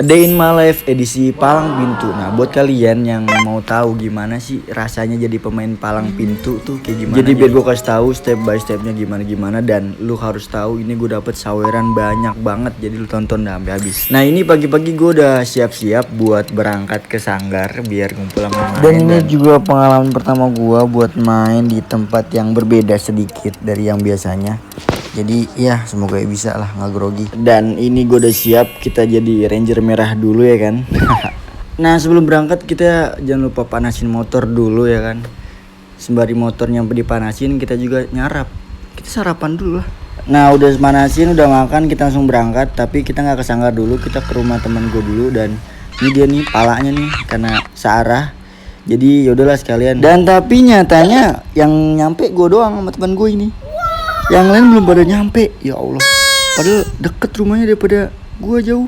Day in my life edisi palang pintu. Nah, buat kalian yang mau tahu gimana sih rasanya jadi pemain palang pintu tuh kayak gimana. Jadi biar gue kasih tahu step by stepnya gimana dan lu harus tahu ini gue dapet saweran banyak banget. Jadi lu tonton dah sampai habis. Nah, ini pagi-pagi gue udah siap-siap buat berangkat ke Sanggar biar ngumpul sama main. Dan ini juga pengalaman pertama gue buat main di tempat yang berbeda sedikit dari yang biasanya. Jadi ya semoga bisa lah nggak grogi. Dan ini gue udah siap, kita jadi ranger merah dulu ya kan. Nah sebelum berangkat kita jangan lupa panasin motor dulu ya kan. Sembari motor nyampe dipanasin kita juga nyarap. Kita sarapan dulu lah. Nah udah panasin, udah makan, kita langsung berangkat. Tapi kita nggak ke Sanggar dulu, kita ke rumah teman gue dulu. Dan ini dia nih palanya nih karena searah. Jadi yaudahlah sekalian. Dan tapi nyatanya yang nyampe gue doang sama teman gue ini. Yang lain belum pada nyampe. Ya Allah. Padahal deket rumahnya daripada gua jauh.